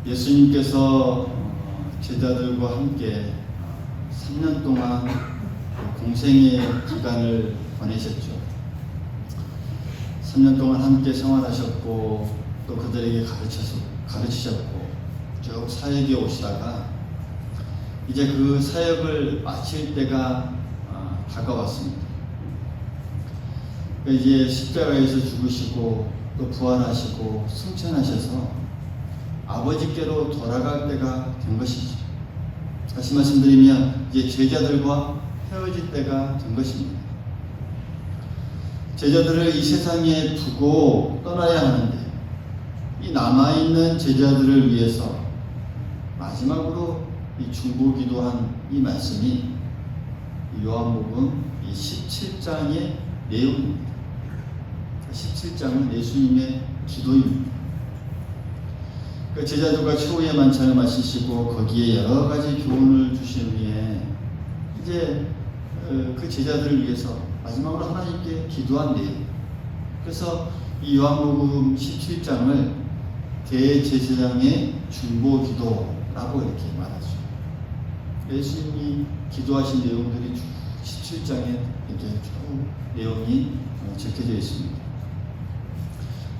예수님께서 제자들과 함께 3년 동안 공생의 기간을 보내셨죠. 3년 동안 함께 생활하셨고 또 그들에게 가르치셨고 쭉 사역에 오시다가 이제 그 사역을 마칠 때가 다가왔습니다. 이제 십자가에서 죽으시고 또 부활하시고 승천하셔서 아버지께로 돌아갈 때가 된 것이죠. 다시 말씀드리면 이제 제자들과 헤어질 때가 된 것입니다. 제자들을 이 세상에 두고 떠나야 하는데 이 남아있는 제자들을 위해서 마지막으로 이 중보기도한 이 말씀이 요한복음 이 17장의 내용입니다. 17장은 예수님의 기도입니다. 그 제자들과 최후의 만찬을 마치시고 거기에 여러 가지 교훈을 주신 후에 이제 그 제자들을 위해서 마지막으로 하나님께 기도한 내용. 그래서 이 요한복음 17장을 대제사장의 중보기도라고 이렇게 말하죠. 예수님이 기도하신 내용들이 17장에 이렇게 쭉 내용이 적혀져 있습니다.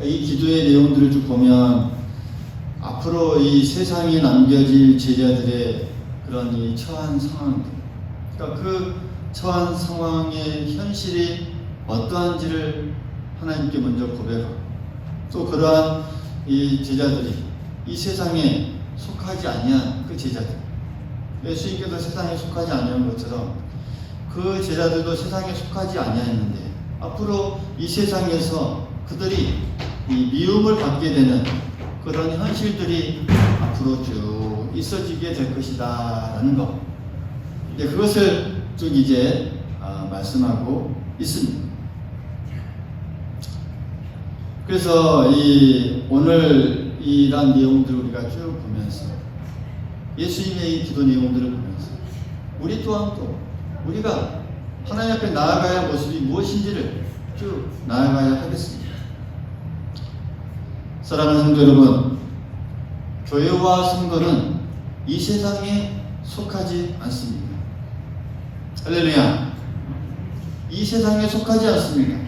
이 기도의 내용들을 쭉 보면 앞으로 이 세상에 남겨질 제자들의 그런 이 처한 상황들, 그러니까 그 처한 상황의 현실이 어떠한지를 하나님께 먼저 고백하고 또 그러한 이 제자들이 이 세상에 속하지 아니한 그 제자들, 예수님께서 세상에 속하지 아니한 것처럼 그 제자들도 세상에 속하지 아니했는데 앞으로 이 세상에서 그들이 이 미움을 받게 되는 그런 현실들이 앞으로 쭉 있어지게 될 것이다 라는 것, 그것을 쭉 이제 말씀하고 있습니다. 그래서 오늘 이러한 내용들을 우리가 쭉 보면서 예수님의 이 기도 내용들을 보면서 우리 또한 또 우리가 하나님 앞에 나아가야 할 모습이 무엇인지를 쭉 나아가야 하겠습니다. 사랑하는 성도 여러분, 교회와 성도는 이 세상에 속하지 않습니다. 할렐루야. 이 세상에 속하지 않습니다.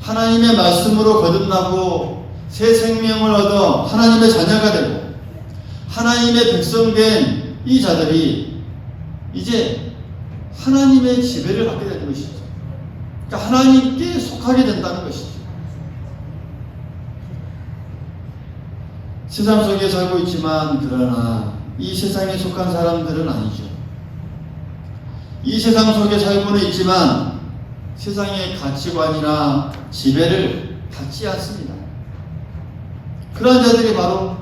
하나님의 말씀으로 거듭나고 새 생명을 얻어 하나님의 자녀가 되고 하나님의 백성 된 이 자들이 이제 하나님의 지배를 받게 되는 것이죠. 그러니까 하나님께 속하게 된다는 것이죠. 세상 속에 살고 있지만 그러나 이 세상에 속한 사람들은 아니죠. 이 세상 속에 살고는 있지만 세상의 가치관이나 지배를 받지 않습니다. 그런 자들이 바로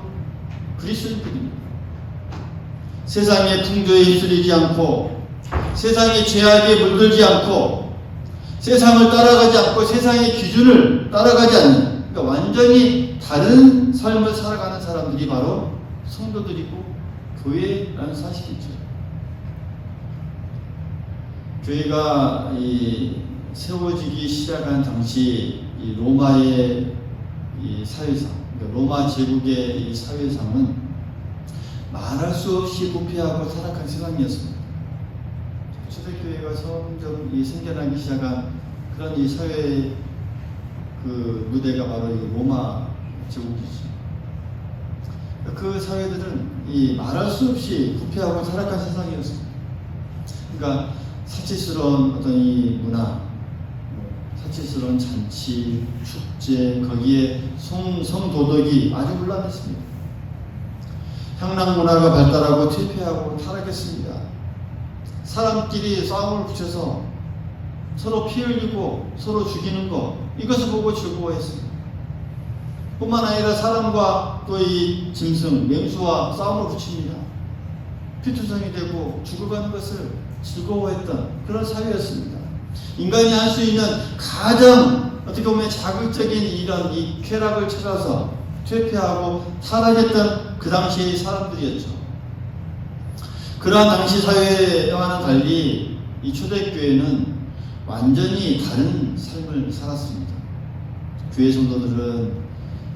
그리스도인들입니다. 세상의 풍조에 휩쓸리지 않고 세상의 죄악에 물들지 않고 세상을 따라가지 않고 세상의 기준을 따라가지 않는, 그러니까 완전히 다른 삶을 살아가는 사람들이 바로 성도들이고 교회라는 사실이죠. 교회가 세워지기 시작한 당시 이 로마의 이 사회상, 그러니까 로마 제국의 이 사회상은 말할 수 없이 부패하고 타락한 세상이었습니다. 초대교회가 점점 생겨나기 시작한 그런 이 사회의 그 무대가 바로 이 로마 제국이죠. 그 사회들은 말할 수 없이 부패하고 타락한 세상이었습니다. 그러니까 사치스러운 어떤 이 문화, 사치스러운 잔치, 축제, 거기에 성도덕이 아주 혼란했습니다. 향락 문화가 발달하고 퇴폐하고 타락했습니다. 사람끼리 싸움을 붙여서 서로 피 흘리고 서로 죽이는 것, 이것을 보고 즐거워했습니다. 뿐만 아니라 사람과 또 이 짐승, 맹수와 싸움을 붙입니다. 피투성이 되고 죽어가는 것을 즐거워했던 그런 사회였습니다. 인간이 할 수 있는 가장 어떻게 보면 자극적인 이런 이 쾌락을 찾아서 퇴폐하고 타락했던 그 당시의 사람들이었죠. 그러한 당시 사회와는 달리 이 초대교회는 완전히 다른 삶을 살았습니다. 교회 성도들은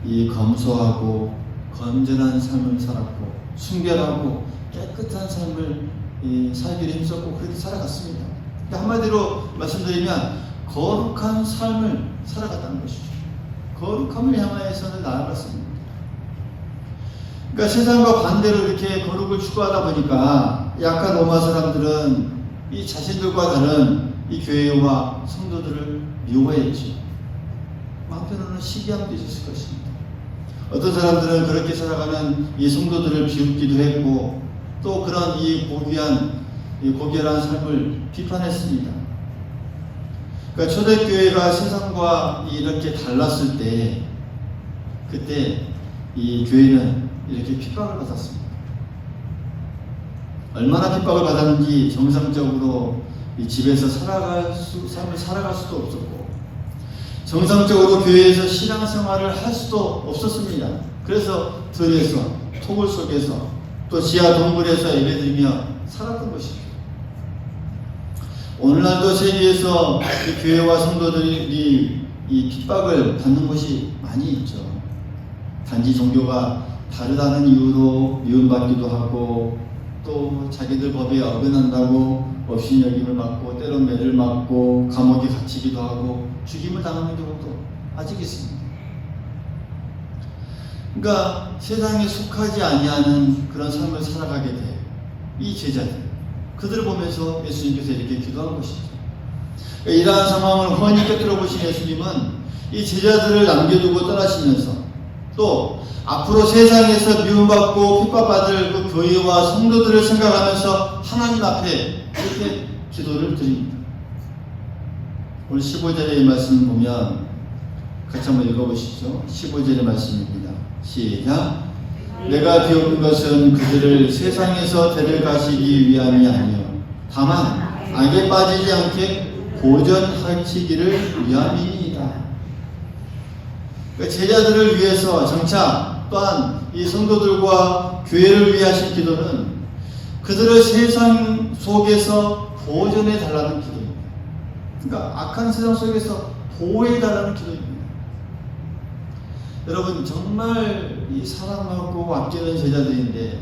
이 검소하고 건전한 삶을 살았고 순결하고 깨끗한 삶을 살기로 힘썼고 그렇게 살아갔습니다. 그러니까 한마디로 말씀드리면 거룩한 삶을 살아갔다는 것이죠. 거룩함을 향하여서는 나아갔습니다. 그러니까 세상과 반대로 이렇게 거룩을 추구하다 보니까 약간 로마 사람들은 이 자신들과 다른 이 교회와 성도들을 미워했죠. 한편으로는 시기함도 있었을 것입니다. 어떤 사람들은 그렇게 살아가는 이 성도들을 비웃기도 했고 또 그런 이 고결한 삶을 비판했습니다. 그러니까 초대교회가 세상과 이렇게 달랐을 때 그때 이 교회는 이렇게 핍박을 받았습니다. 얼마나 핍박을 받았는지 정상적으로 이 집에서 삶을 살아갈 수도 없었고 정상적으로 교회에서 신앙생활을 할 수도 없었습니다. 그래서 들에서 토굴 속에서 또 지하 동굴에서 예배드리며 살았던 것이죠. 오늘날도 세계에서 이 교회와 성도들이 이 핍박을 받는 것이 많이 있죠. 단지 종교가 다르다는 이유로 미움받기도 하고 또 자기들 법에 어긋난다고 업신여김을 받고 때론 매를 맞고 감옥에 갇히기도 하고 죽임을 당하는 경우도 아직 있습니다. 그러니까 세상에 속하지 아니하는 그런 삶을 살아가게 돼 이 제자들 그들을 보면서 예수님께서 이렇게 기도한 것이죠. 이러한 상황을 훤히 꿰뚫어 보신 예수님은 이 제자들을 남겨두고 떠나시면서 또 앞으로 세상에서 미움받고 핍박받을 그 교회와 성도들을 생각하면서 하나님 앞에 이렇게 기도를 드립니다. 오늘 15절의 이 말씀을 보면 같이 한번 읽어보시죠. 15절의 말씀입니다. 시작. 내가 비오는 것은 그들을 세상에서 데려가시기 위함이 아니요 다만 악에 빠지지 않게 보전하시기를 위함이니이다. 그러니까 제자들을 위해서 장차 또한 이 성도들과 교회를 위해 하신 기도는 그들을 세상 속에서 보존해 달라는 기도입니다. 그러니까 악한 세상 속에서 보호해 달라는 기도입니다. 여러분 정말 이 사랑하고 아끼는 제자들인데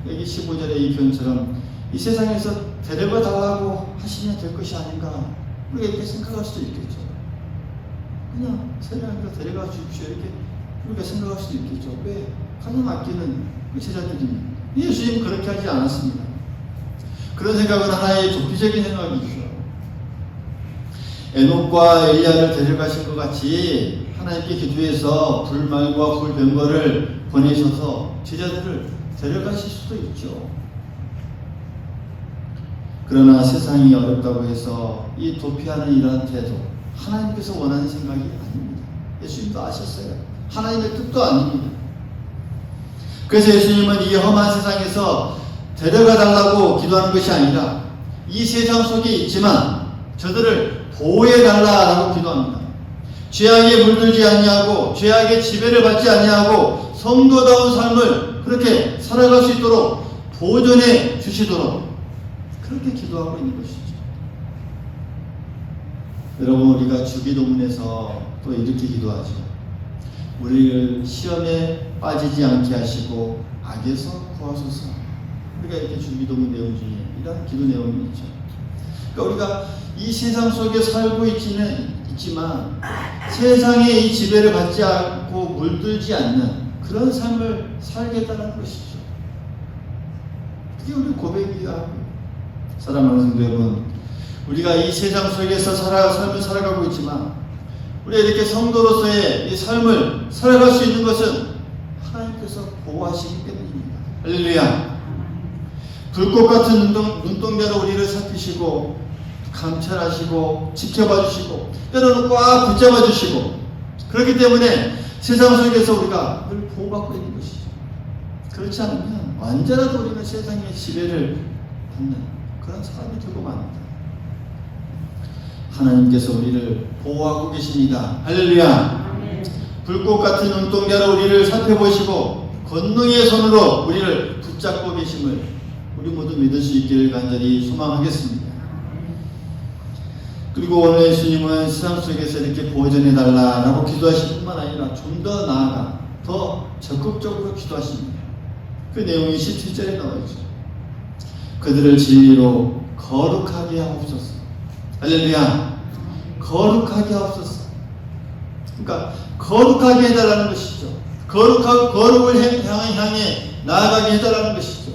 여기 15절의 이 표현처럼 이 세상에서 데려가 달라고 하시면 될 것이 아닌가 우리가 이렇게 생각할 수도 있겠죠. 그냥 세상에서 데려가 주십시오 이렇게 우리가 생각할 수도 있겠죠. 왜? 가장 아끼는 그 제자들입니다. 예수님은 그렇게 하지 않았습니다. 그런 생각은 하나의 도피적인 생각이죠. 에녹과 엘리야를 데려가신 것 같이 하나님께 기도해서 불말과 불병거를 보내셔서 제자들을 데려가실 수도 있죠. 그러나 세상이 어렵다고 해서 이 도피하는 이러한 태도 하나님께서 원하는 생각이 아닙니다. 예수님도 아셨어요. 하나님의 뜻도 아닙니다. 그래서 예수님은 이 험한 세상에서 데려가 달라고 기도하는 것이 아니라 이 세상 속에 있지만 저들을 보호해 달라고 기도합니다. 죄악에 물들지 아니하고 죄악의 지배를 받지 아니하고 성도다운 삶을 그렇게 살아갈 수 있도록 보존해 주시도록 그렇게 기도하고 있는 것이죠. 여러분 우리가 주기도문에서 또 이렇게 기도하죠. 우리를 시험에 빠지지 않게 하시고 악에서 구하소서. 우리가 이렇게 주기도문 내용 중에 이런 기도 내용이 있죠. 그러니까 우리가 이 세상 속에 살고 있지만 세상의 이 지배를 받지 않고 물들지 않는 그런 삶을 살겠다는 것이죠. 그게 우리 고백이야. 사랑하는 성도 여러분, 우리가 이 세상 속에서 삶을 살아가고 있지만 우리가 이렇게 성도로서의 이 삶을 살아갈 수 있는 것은 하나님께서 보호하시기 때문입니다. 할렐루야. 불꽃 같은 눈동자로 우리를 살피시고 감찰하시고 지켜봐 주시고 때로는 꽉 붙잡아 주시고 그렇기 때문에 세상 속에서 우리가 늘 보호받고 있는 것이죠. 그렇지 않으면 언제라도 우리는 세상의 지배를 받는 그런 사람이 되고 맙니다. 하나님께서 우리를 보호하고 계십니다. 할렐루야. 불꽃 같은 눈동자로 우리를 살펴보시고 권능의 손으로 우리를 붙잡고 계심을 우리 모두 믿을 수 있기를 간절히 소망하겠습니다. 그리고 오늘 예수님은 세상 속에서 이렇게 보존해달라고 기도하실 뿐만 아니라 좀 더 나아가 더 적극적으로 기도하십니다. 그 내용이 17절에 나와 있죠. 그들을 진리로 거룩하게 하옵소서. 할렐루야. 거룩하게 하옵소서. 그러니까 거룩하게 해달라는 것이죠. 거룩을 향해 나아가게 해달라는 것이죠.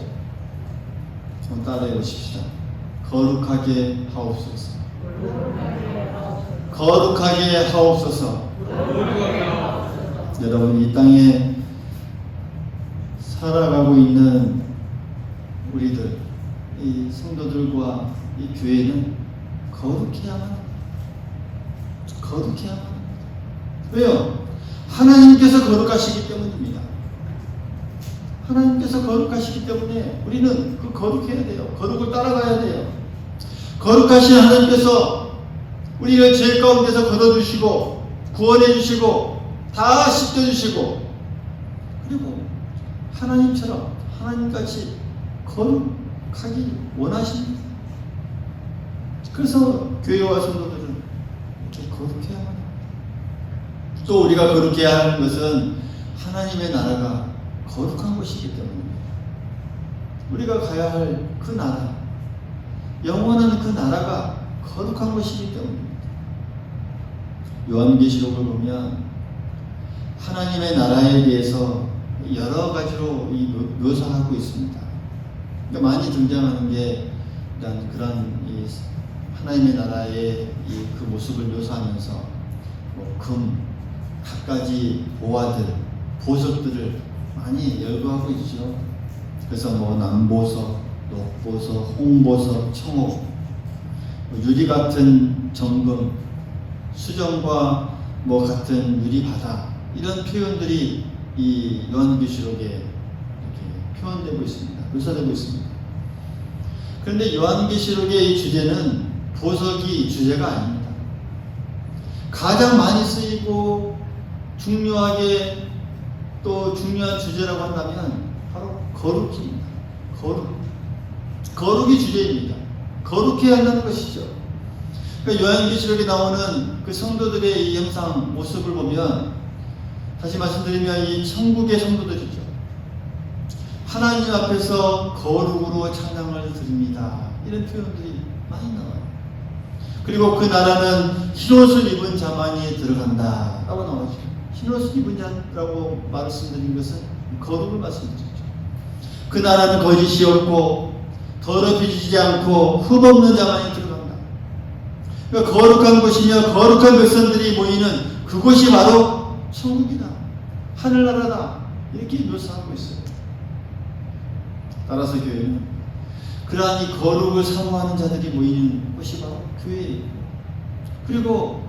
좀 따라해 보십시다. 거룩하게 하옵소서. 거룩하게 하옵소서. 여러분, 이 땅에 살아가고 있는 우리들, 이 성도들과 이 교회는 거룩해야만 합니다. 거룩해야만 합니다. 왜요? 하나님께서 거룩하시기 때문입니다. 하나님께서 거룩하시기 때문에 우리는 그 거룩해야 돼요. 거룩을 따라가야 돼요. 거룩하신 하나님께서 우리를 죄 가운데서 걷어주시고 구원해 주시고 다 씻겨주시고, 그리고 하나님처럼 하나님같이 거룩하기 원하십니다. 그래서 교회와 성도들은 이렇게 거룩해야 합니다. 또 우리가 거룩해야 하는 것은 하나님의 나라가 거룩한 것이기 때문입니다. 우리가 가야 할 그 나라, 영원한 그 나라가 거룩한 것이기 때문입니다. 요한계시록을 보면 하나님의 나라에 대해서 여러 가지로 묘사하고 있습니다. 그러니까 많이 등장하는 게 그런 하나님의 나라의 그 모습을 묘사하면서 금, 갖가지 보화들, 보석들을 많이 열거하고 있죠. 그래서 남보석, 녹보석, 홍보석, 청옥, 유리 같은 정금, 수정과 같은 유리바다, 이런 표현들이 이 요한계시록에 이렇게 표현되고 있습니다. 묘사되고 있습니다. 그런데 요한계시록의 이 주제는 보석이 주제가 아닙니다. 가장 많이 쓰이고 중요하게 또 중요한 주제라고 한다면 바로 거룩입니다. 거룩이 주제입니다. 거룩해야 한다는 것이죠. 그러니까 요한계시록에 나오는 그 성도들의 이 형상 모습을 보면, 다시 말씀드리면 이 천국의 성도들이죠. 하나님 앞에서 거룩으로 찬양을 드립니다. 이런 표현들이 많이 나와요. 그리고 그 나라는 흰옷을 입은 자만이 들어간다 라고 나오죠. 흰옷을 입은 자라고 말씀드린 것은 거룩을 말씀드리죠. 그 나라는 거짓이 없고 더럽혀지지 않고 흠없는 자만이 들어간다. 그러니까 거룩한 곳이며 거룩한 백성들이 모이는 그곳이 바로 천국이다, 하늘나라다, 이렇게 묘사하고 있어요. 따라서 교회는 그러한 이 거룩을 사모하는 자들이 모이는 곳이 바로 교회예요. 그리고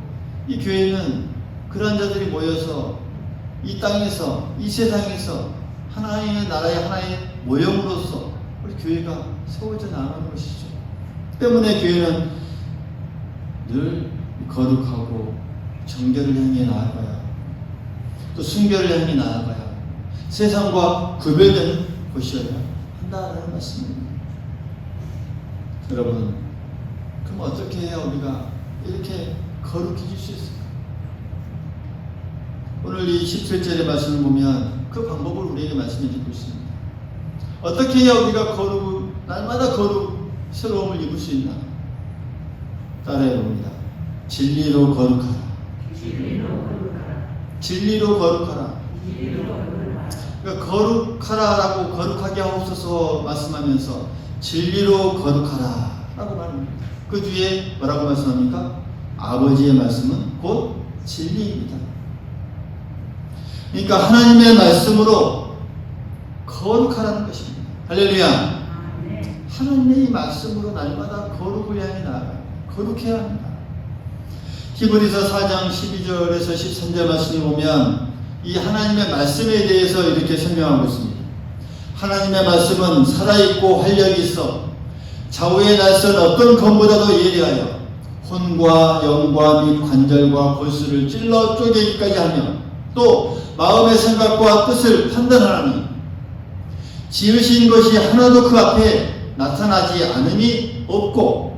이 교회는 그러한 자들이 모여서 이 땅에서, 이 세상에서 하나님의 나라의 하나의 모형으로서 우리 교회가 세워져 나가는 것이죠. 때문에 교회는 늘 거룩하고 정결을 향해 나아가야, 또 순결을 향해 나아가야, 세상과 구별되는 곳이어야 한다는 말씀입니다. 여러분, 그럼 어떻게 해야 우리가 이렇게 거룩해질 수 있을까? 오늘 이 17절의 말씀을 보면 그 방법을 우리에게 말씀해 주고 있습니다. 어떻게 해야 우리가 날마다 새로움을 입을 수 있나? 따라해 봅니다. 진리로 거룩하라. 진리로 거룩하라. 그러니까 거룩하라라고, 거룩하게 하옵소서 말씀하면서 진리로 거룩하라 라고 말합니다. 그 뒤에 뭐라고 말씀합니까? 아버지의 말씀은 곧 진리입니다. 그러니까 하나님의 말씀으로 거룩하라는 것입니다. 할렐루야. 하나님의 이 말씀으로 날마다 거룩을 향해 나아가요. 거룩해야 합니다. 히브리서 4장 12절에서 13절 말씀을 보면 이 하나님의 말씀에 대해서 이렇게 설명하고 있습니다. 하나님의 말씀은 살아있고 활력이 있어 좌우에 날선 어떤 검보다도 예리하여 혼과 영과 및 관절과 골수를 찔러 쪼개기까지 하며 또 마음의 생각과 뜻을 판단하나니 지으신 것이 하나도 그 앞에 나타나지 않음이 없고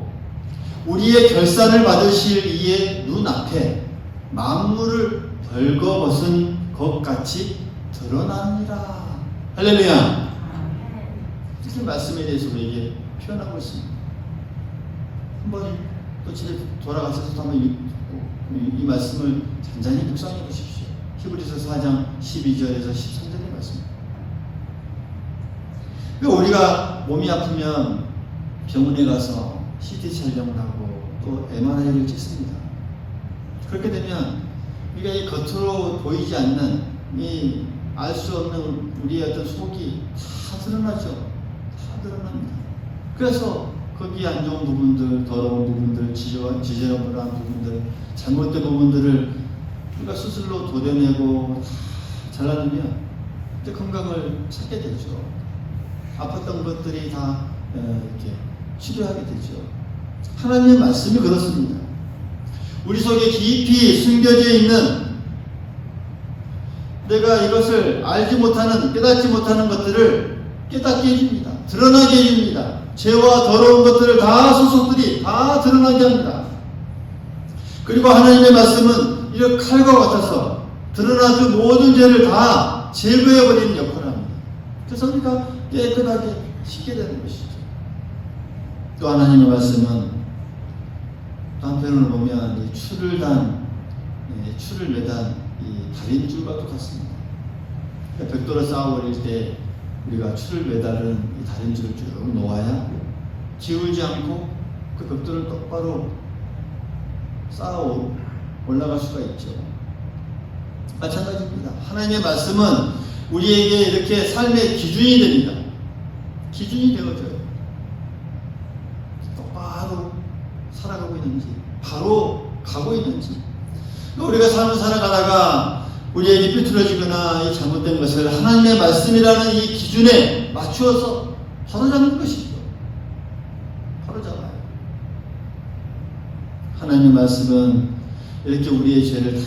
우리의 결산을 받으실 이의 눈앞에 만물을 벌거벗은 것 같이 드러납니다. 할렐루야. 특히 말씀에 대해서 우리에게 표현하고 있습니다. 한번 또 집에 돌아가셔서 한번 이 말씀을 잔잔히 묵상해 보십시오. 히브리서 4장 12절에서 13절의 말씀입니다. 우리가 몸이 아프면 병원에 가서 CT 촬영을 하고 또 MRI를 찍습니다. 그렇게 되면 우리가 이 겉으로 보이지 않는 이 알 수 없는 우리의 어떤 속이 다 드러나죠. 다 드러납니다. 그래서 거기에 안 좋은 부분들, 더러운 부분들, 지저분한 부분들, 잘못된 부분들을 우리가 스스로 도려내고 다 잘라내면 이제 건강을 찾게 되죠. 아팠던 것들이 다 이렇게 치료하게 되죠. 하나님의 말씀이 그렇습니다. 우리 속에 깊이 숨겨져 있는 내가 이것을 알지 못하는, 깨닫지 못하는 것들을 깨닫게 해줍니다. 드러나게 해줍니다. 죄와 더러운 것들을 다 소속들이 다 드러나게 합니다. 그리고 하나님의 말씀은 이런 칼과 같아서 드러난 그 모든 죄를 다 제거해버리는 역할을 합니다. 그래서 우리가 깨끗하게 씻게 되는 것이죠. 또 하나님의 말씀은 또 한편으로 보면 이 추를 매단 이 다림줄과 똑같습니다. 그러니까 벽돌을 쌓아버릴 때 우리가 추를 매달은 이 다림줄을 쭉 놓아야 기울지 않고 그 벽돌을 똑바로 쌓아 올라갈 수가 있죠. 마찬가지입니다. 하나님의 말씀은 우리에게 이렇게 삶의 기준이 됩니다. 기준이 되어져요. 똑바로 살아가고 있는지, 바로 가고 있는지. 우리가 삶을 살아가다가 우리에게 삐뚤어지거나 이 잘못된 것을 하나님의 말씀이라는 이 기준에 맞추어서 바로잡는 것이죠. 바로잡아요. 하나님의 말씀은 이렇게 우리의 죄를 다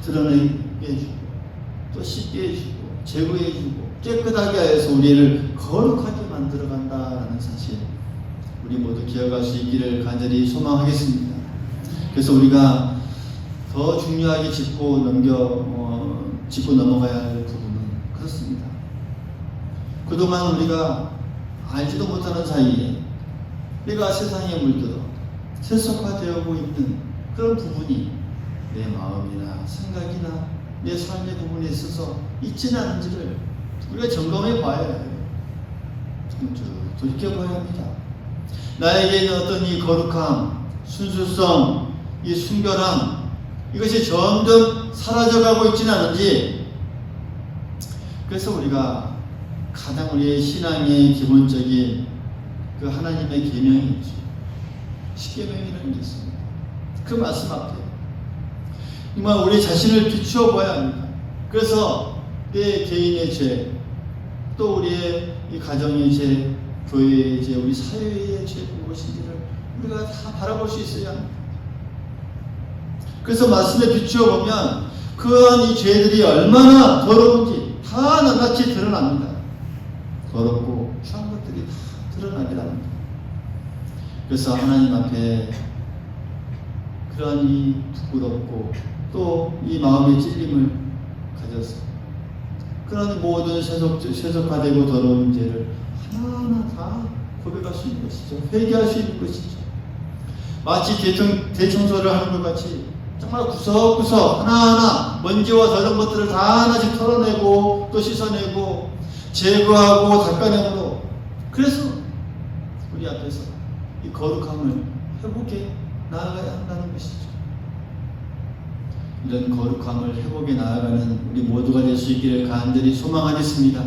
드러내게 해주고 또 씻게 해주고 제거해주고 깨끗하게 하여서 우리를 거룩하게 만들어간다라는 사실 우리 모두 기억할 수 있기를 간절히 소망하겠습니다. 그래서 우리가 더 중요하게 짚고 넘어가야 할 부분은 그렇습니다. 그동안 우리가 알지도 못하는 사이에 내가 세상에 물들어 세속화되고 있는 그런 부분이 내 마음이나 생각이나 내 삶의 부분에 있어서 있지는 않은지를 우리가 점검해 봐야 해요. 돌이켜봐야 합니다. 나에게 있는 어떤 이 거룩함, 순수성, 이 순결함 이것이 점점 사라져가고 있지는 않은지. 그래서 우리가 가장 우리의 신앙의 기본적인 그 하나님의 계명이 있죠. 십계명이라는 게 있습니다. 그 말씀 앞에 정말 우리 자신을 비추어 봐야 합니다. 그래서 내 개인의 죄, 또 우리의 이 가정의 죄, 교회의 죄, 우리 사회의 죄 무엇인지를 우리가 다 바라볼 수 있어야 합니다. 그래서 말씀에 비추어 보면 그러한 이 죄들이 얼마나 더러운지 다 낱낱이 드러납니다. 더럽고 추한 것들이 다 드러나게 합니다. 그래서 하나님 앞에 그러한 이 부끄럽고 또 이 마음의 찔림을 가져서 그런 모든 세속화되고 더러운 죄를 하나하나 다 고백할 수 있는 것이죠. 회개할 수 있는 것이죠. 마치 대청소를 하는 것 같이 정말 구석구석 하나하나 먼지와 더러운 것들을 다 하나씩 털어내고 또 씻어내고 제거하고 닦아내므로 그래서 우리 앞에서 이 거룩함을 회복해 나아가야 한다는 것이죠. 이런 거룩함을 회복해 나아가는 우리 모두가 될 수 있기를 간절히 소망하겠습니다.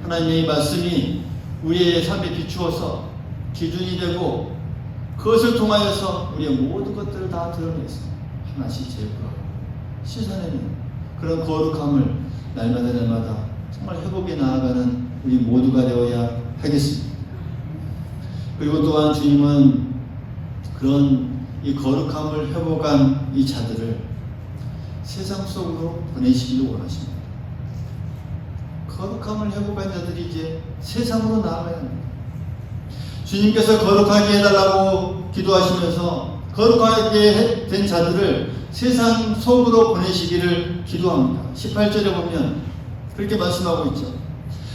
하나님의 말씀이 우리의 삶에 비추어서 기준이 되고 그것을 통하여서 우리의 모든 것들을 다 드러내서 하나씩 제거하고 씻어내는 그런 거룩함을 날마다 정말 회복해 나아가는 우리 모두가 되어야 하겠습니다. 그리고 또한 주님은 그런 이 거룩함을 회복한 이 자들을 세상 속으로 보내시기를 원하십니다. 거룩함을 회복한 자들이 이제 세상으로 나아가야 합니다. 주님께서 거룩하게 해달라고 기도하시면서 거룩하게 된 자들을 세상 속으로 보내시기를 기도합니다. 18절에 보면 그렇게 말씀하고 있죠.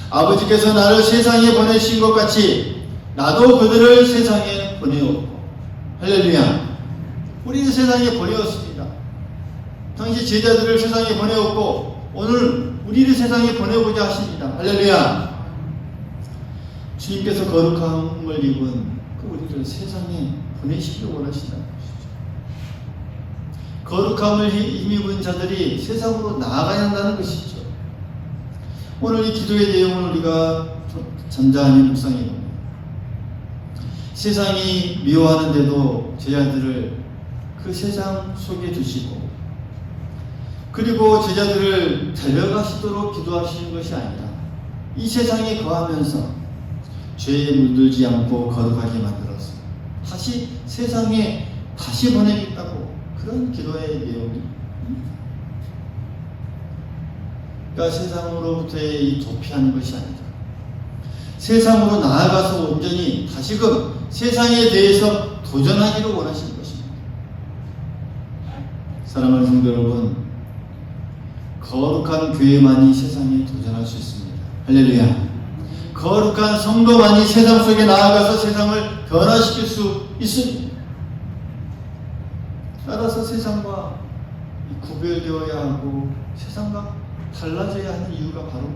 아버지께서 나를 세상에 보내신 것 같이 나도 그들을 세상에 보내었고. 할렐루야. 우리는 세상에 보내었습니다. 당시 제자들을 세상에 보내었고 오늘 우리를 세상에 보내고자 하십니다. 할렐루야. 주님께서 거룩함을 입은 그 우리를 세상에 보내시기를 원하신다는 것이죠. 거룩함을 힘입은 자들이 세상으로 나아가야 한다는 것이죠. 오늘 이 기도의 내용을 우리가 전자하는 묵상입니다. 세상이 미워하는데도 제자들을 그 세상 속에 두시고 그리고 제자들을 데려가시도록 기도하시는 것이 아니라 이 세상에 거하면서 죄에 물들지 않고 거룩하게 만들어서 다시 세상에 다시 보내겠다고 그런 기도의 내용이 그러니까 세상으로부터의 이 도피하는 것이 아니다. 세상으로 나아가서 온전히 다시금 세상에 대해서 도전하기를 원하시는 것입니다. 사랑하는 성도 여러분, 거룩한 교회만이 세상에 도전할 수 있습니다. 할렐루야. 거룩한 성도만이 세상 속에 나아가서 세상을 변화시킬 수 있습니다. 따라서 세상과 구별되어야 하고 세상과 달라져야 하는 이유가 바로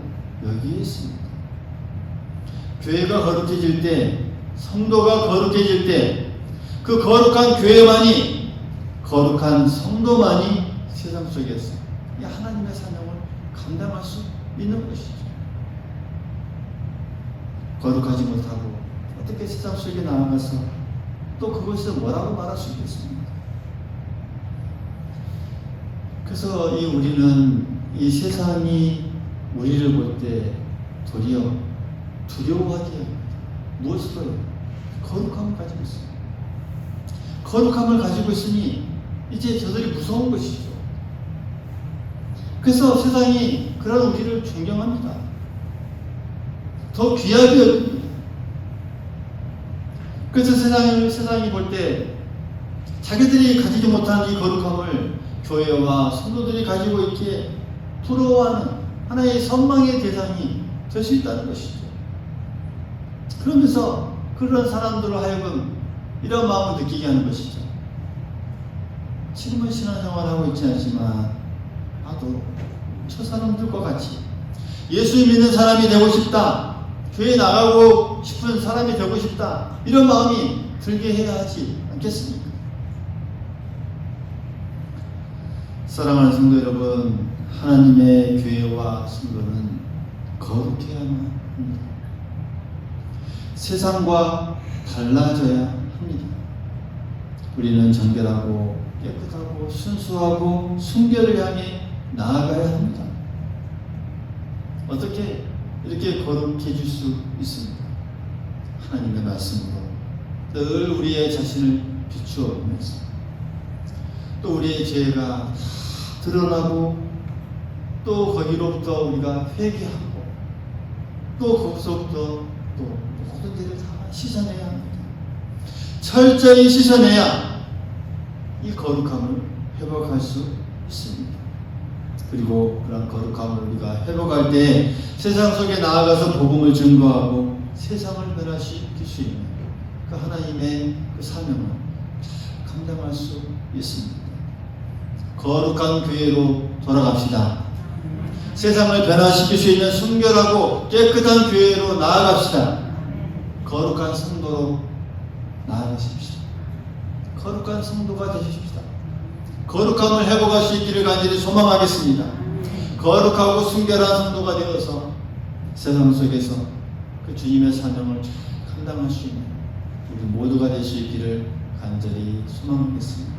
여기에 있습니다. 교회가 거룩해질 때, 성도가 거룩해질 때, 그 거룩한 교회만이, 거룩한 성도만이 세상 속에서 이 하나님의 사명을 감당할 수 있는 것이죠. 거룩하지 못하고 어떻게 세상 속에 나아가서 또 그것을 뭐라고 말할 수 있겠습니까? 그래서 우리는 이 세상이 우리를 볼 때 도리어 두려워하게 합니다. 무엇으로요? 거룩함을 가지고 있습니다. 거룩함을 가지고 있으니 이제 저들이 무서운 것이죠. 그래서 세상이 그런 우리를 존경합니다. 더 귀하게 여깁니다. 그래서 세상이 볼 때 자기들이 가지지 못한 이 거룩함을 교회와 성도들이 가지고 있기에 부러워하는 하나의 선망의 대상이 될 수 있다는 것이죠. 그러면서 그런 사람들로 하여금 이런 마음을 느끼게 하는 것이죠. 지금은 신앙생활을 하고 있지 않지만 나도 저 사람들과 같이 예수 믿는 사람이 되고 싶다, 교회 나가고 싶은 사람이 되고 싶다, 이런 마음이 들게 해야 하지 않겠습니까? 사랑하는 성도 여러분, 하나님의 교회와 성도는 거룩해야만 합니다. 세상과 달라져야 합니다. 우리는 정결하고 깨끗하고 순수하고 순결을 향해 나아가야 합니다. 어떻게 이렇게 거룩해질 수 있습니까? 하나님의 말씀으로 늘 우리의 자신을 비추어 보면서 또 우리의 죄가 드러나고 또 거기로부터 우리가 회개하고 또 거기서부터 또 모든 죄를 다 씻어내야 합니다. 철저히 씻어내야 이 거룩함을 회복할 수 있습니다. 그리고 그런 거룩함을 우리가 회복할 때 세상 속에 나아가서 복음을 증거하고 세상을 변화시킬 수 있는 그 하나님의 그 사명을 감당할 수 있습니다. 거룩한 교회로 돌아갑시다. 세상을 변화시킬 수 있는 순결하고 깨끗한 교회로 나아갑시다. 거룩한 성도로 나아가십시다. 거룩한 성도가 되십시다. 거룩함을 회복할 수 있기를 간절히 소망하겠습니다. 거룩하고 순결한 성도가 되어서 세상 속에서 그 주님의 사명을 감당할 수 있는 우리 모두가 될 수 있기를 간절히 소망하겠습니다.